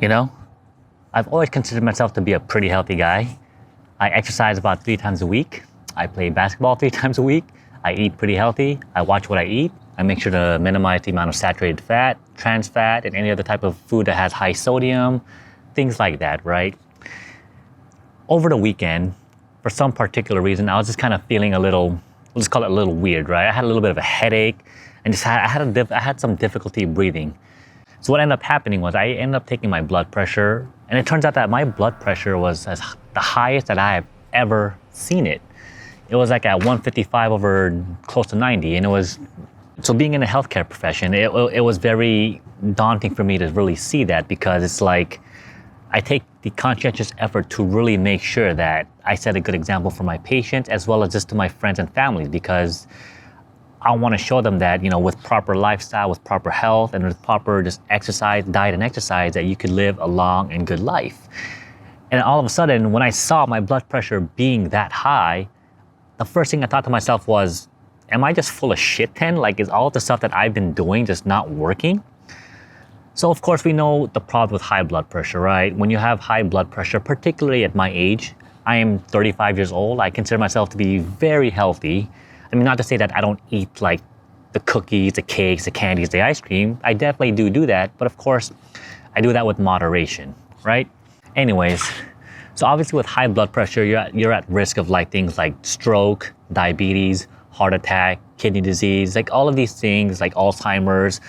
You know, I've always considered myself to be a pretty healthy guy. I exercise about 3 times a week. I play basketball 3 times a week. I eat pretty healthy. I watch what I eat. I make sure to minimize the amount of saturated fat, trans fat, and any other type of food that has high sodium, things like that, right? Over the weekend, for some particular reason, I was just kind of feeling a little, let's call it a little weird, right? I had a little bit of a headache and I had some difficulty breathing. So what ended up happening was I ended up taking my blood pressure, and it turns out that my blood pressure was the highest that I have ever seen it. It was like at 155 over close to 90, and it was, so being in the healthcare profession, it was very daunting for me to really see that, because it's like, I take the conscientious effort to really make sure that I set a good example for my patients as well as just to my friends and families, because I want to show them that, you know, with proper lifestyle, with proper health, and with proper just exercise, diet and exercise, that you could live a long and good life. And all of a sudden, when I saw my blood pressure being that high, the first thing I thought to myself was, am I just full of shit then? Like, is all the stuff that I've been doing just not working? So of course we know the problem with high blood pressure, right? When you have high blood pressure, particularly at my age, I am 35 years old. I consider myself to be very healthy. I mean, not to say that I don't eat like the cookies, the cakes, the candies, the ice cream. I definitely do that. But of course, I do that with moderation, right? Anyways, so obviously with high blood pressure, you're at risk of like things like stroke, diabetes, heart attack, kidney disease, like all of these things, like Alzheimer's,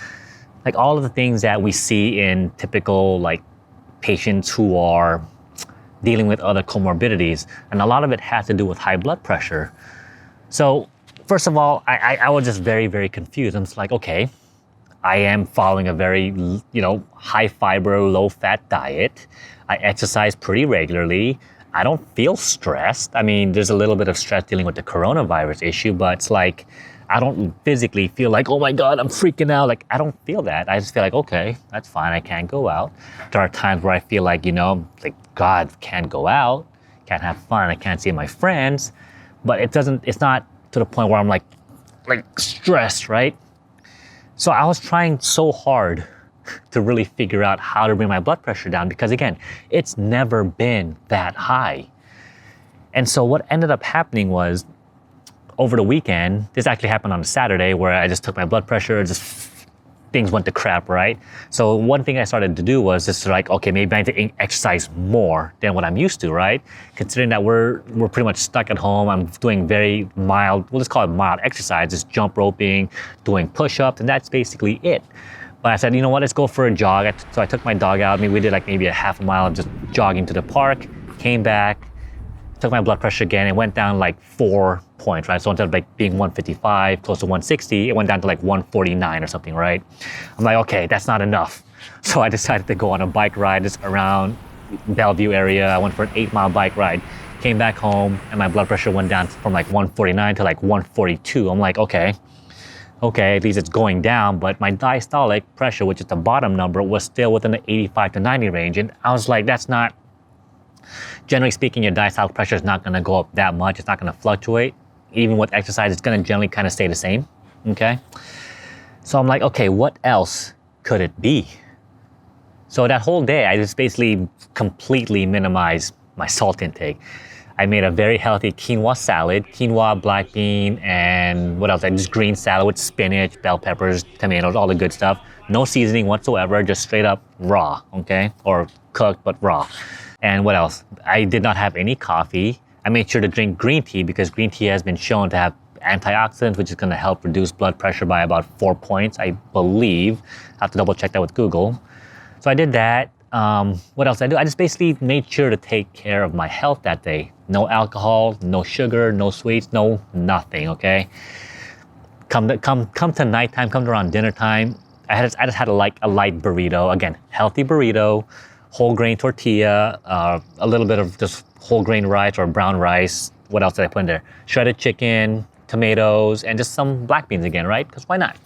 like all of the things that we see in typical like patients who are dealing with other comorbidities. And a lot of it has to do with high blood pressure. So first of all, I was just very, very confused. I'm just like, okay, I am following a very, you know, high fiber, low fat diet. I exercise pretty regularly. I don't feel stressed. I mean, there's a little bit of stress dealing with the coronavirus issue, but it's like, I don't physically feel like, oh my God, I'm freaking out. Like, I don't feel that. I just feel like, okay, that's fine. I can't go out. There are times where I feel like, you know, like, God, can't go out, can't have fun. I can't see my friends, but it's not to the point where I'm like stressed, right? So I was trying so hard to really figure out how to bring my blood pressure down, because again, it's never been that high. And so what ended up happening was, over the weekend, this actually happened on a Saturday, where I just took my blood pressure, things went to crap, right? So one thing I started to do was just like, okay, maybe I need to exercise more than what I'm used to, right? Considering that we're pretty much stuck at home, I'm doing very mild, we'll just call it mild exercise, just jump roping, doing push-ups, and that's basically it. But I said, you know what, let's go for a jog. So I took my dog out. We did like maybe a half a mile of just jogging to the park, came back, took my blood pressure again, and went down like 4 points, right? So instead of like being 155, close to 160, it went down to like 149 or something, right? I'm like, okay, that's not enough. So I decided to go on a bike ride just around Bellevue area. I went for an 8-mile bike ride, came back home, and my blood pressure went down from like 149 to like 142. I'm like, okay, at least it's going down, but my diastolic pressure, which is the bottom number, was still within the 85 to 90 range. And I was like, that's not, generally speaking, your diastolic pressure is not going to go up that much. It's not going to fluctuate. Even with exercise, it's going to generally kind of stay the same, okay? So I'm like, okay, what else could it be? So that whole day, I just basically completely minimized my salt intake. I made a very healthy quinoa salad, quinoa, black bean, and what else? I just green salad with spinach, bell peppers, tomatoes, all the good stuff. No seasoning whatsoever, just straight up raw, okay? Or cooked, but raw. And what else? I did not have any coffee. I made sure to drink green tea, because green tea has been shown to have antioxidants, which is going to help reduce blood pressure by about 4 points, I believe. I have to double check that with Google. So I did that. What else did I do? I just basically made sure to take care of my health that day. No alcohol, no sugar, no sweets, no nothing, okay? Come to nighttime, come to around dinner time, I just had a light burrito. Again, healthy burrito, whole grain tortilla, a little bit of just whole grain rice or brown rice. What else did I put in there? Shredded chicken, tomatoes, and just some black beans again, right? Because why not?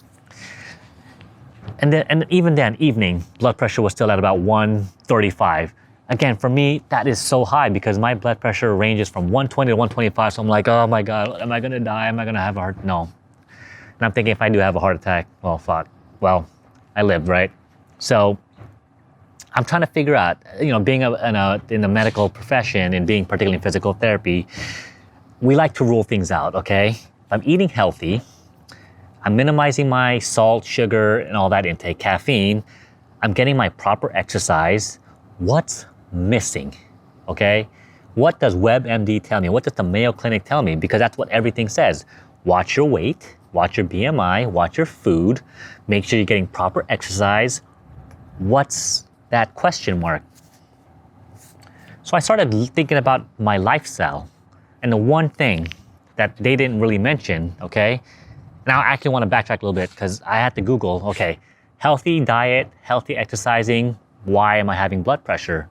And even then, evening, blood pressure was still at about 135. Again, for me, that is so high because my blood pressure ranges from 120 to 125. So I'm like, oh my God, am I gonna die? Am I gonna have a heart? No. And I'm thinking if I do have a heart attack, well, fuck. Well, I lived, right? So I'm trying to figure out, being in the medical profession and being particularly in physical therapy, we like to rule things out, okay? If I'm eating healthy, I'm minimizing my salt, sugar, and all that intake, caffeine, I'm getting my proper exercise, what's missing, okay? What does WebMD tell me? What does the Mayo Clinic tell me? Because that's what everything says. Watch your weight, watch your BMI, watch your food, make sure you're getting proper exercise. What's that question mark? So I started thinking about my lifestyle, and the one thing that they didn't really mention, okay? Now I actually want to backtrack a little bit because I had to Google, okay, healthy diet, healthy exercising, why am I having blood pressure?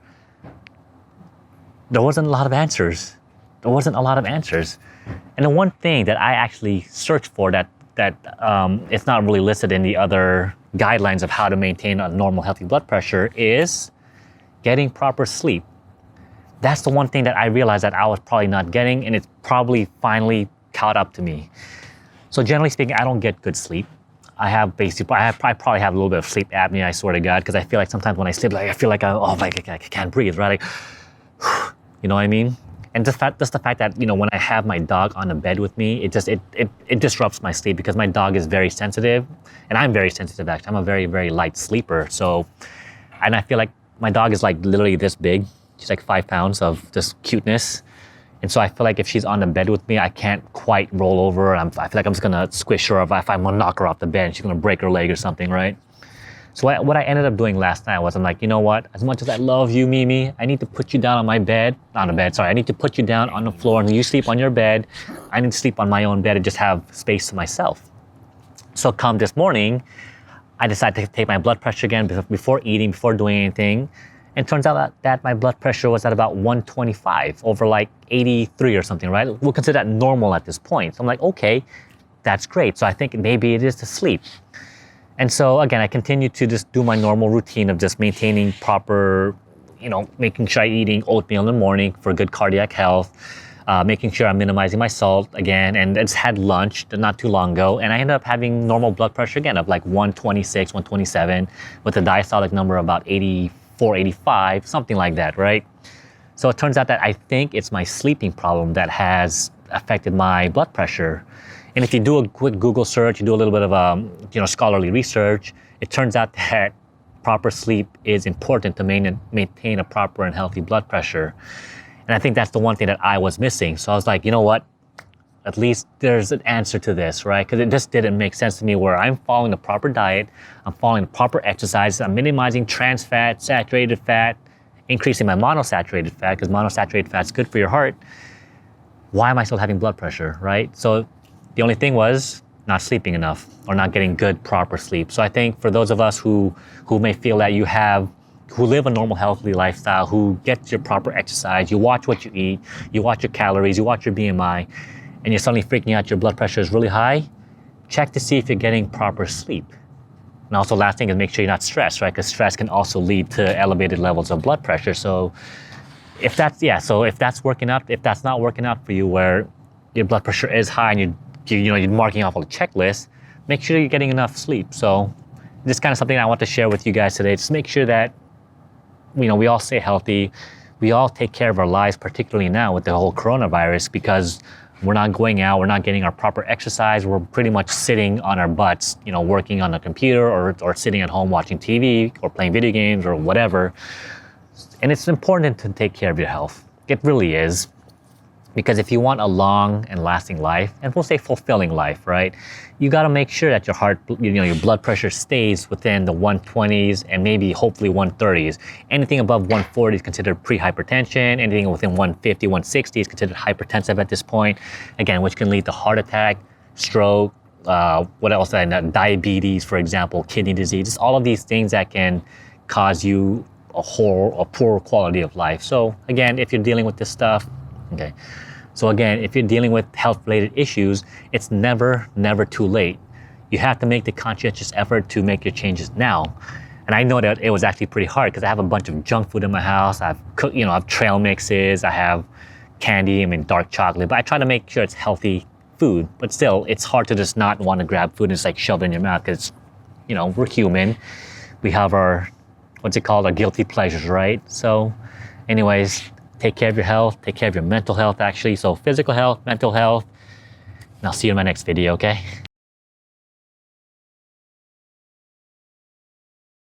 There wasn't a lot of answers. And the one thing that I actually searched for that it's not really listed in the other guidelines of how to maintain a normal healthy blood pressure is getting proper sleep. That's the one thing that I realized that I was probably not getting, and it's probably finally caught up to me. So generally speaking, I don't get good sleep. I probably have a little bit of sleep apnea, I swear to God, because I feel like sometimes when I sleep, I feel like I can't breathe, right? Like, you know what I mean? And just the fact that, when I have my dog on the bed with me, it disrupts my sleep because my dog is very sensitive, and I'm very sensitive actually. I'm a very, very light sleeper. So, and I feel like my dog is like literally this big. She's like 5 pounds of just cuteness. And so I feel like if she's on the bed with me, I can't quite roll over. I feel like I'm just gonna squish her, or if I'm gonna knock her off the bed, she's gonna break her leg or something, right? So what I ended up doing last night was I'm like, you know what? As much as I love you, Mimi, I need to put you down I need to put you down on the floor, and you sleep on your bed. I need to sleep on my own bed and just have space to myself. So come this morning, I decided to take my blood pressure again before eating, before doing anything. And turns out that my blood pressure was at about 125 over like 83 or something, right? We'll consider that normal at this point. So I'm like, okay, that's great. So I think maybe it is the sleep. And so again, I continue to just do my normal routine of just maintaining proper, making sure I'm eating oatmeal in the morning for good cardiac health, making sure I'm minimizing my salt again, and I just had lunch not too long ago, and I ended up having normal blood pressure again of like 126, 127 with a diastolic number about 84, 85, something like that, right? So it turns out that I think it's my sleeping problem that has affected my blood pressure. And if you do a quick Google search, you do a little bit of scholarly research, it turns out that proper sleep is important to maintain a proper and healthy blood pressure. And I think that's the one thing that I was missing. So I was like, you know what? At least there's an answer to this, right? Because it just didn't make sense to me where I'm following the proper diet, I'm following the proper exercise, I'm minimizing trans fat, saturated fat, increasing my monosaturated fat, because monosaturated fat is good for your heart. Why am I still having blood pressure, right? So the only thing was not sleeping enough or not getting good, proper sleep. So I think for those of us who may feel that who live a normal, healthy lifestyle, who get your proper exercise, you watch what you eat, you watch your calories, you watch your BMI, and you're suddenly freaking out your blood pressure is really high, check to see if you're getting proper sleep. And also last thing is make sure you're not stressed, right? Because stress can also lead to elevated levels of blood pressure. So if that's working out, if that's not working out for you where your blood pressure is high and you're marking off all the checklists, make sure you're getting enough sleep. So this is kind of something I want to share with you guys today. Just make sure that we all stay healthy. We all take care of our lives, particularly now with the whole coronavirus, because we're not going out, we're not getting our proper exercise. We're pretty much sitting on our butts, working on a computer or sitting at home watching TV or playing video games or whatever. And it's important to take care of your health. It really is. Because if you want a long and lasting life, and we'll say fulfilling life, right? You got to make sure that your blood pressure stays within the 120s and maybe hopefully 130s. Anything above 140 is considered pre-hypertension. Anything within 150, 160 is considered hypertensive at this point. Again, which can lead to heart attack, stroke, what else? Diabetes, for example, kidney disease. Just all of these things that can cause you a poor quality of life. So again, if you're dealing with this stuff, okay. So again, if you're dealing with health-related issues, it's never too late. You have to make the conscientious effort to make your changes now. And I know that it was actually pretty hard because I have a bunch of junk food in my house. I have trail mixes, I have candy, dark chocolate, but I try to make sure it's healthy food. But still, it's hard to just not want to grab food and just like shove it in your mouth because, we're human. We have our what's it called? Our guilty pleasures, right? So anyways, take care of your health, take care of your mental health actually. So physical health, mental health, and I'll see you in my next video, okay?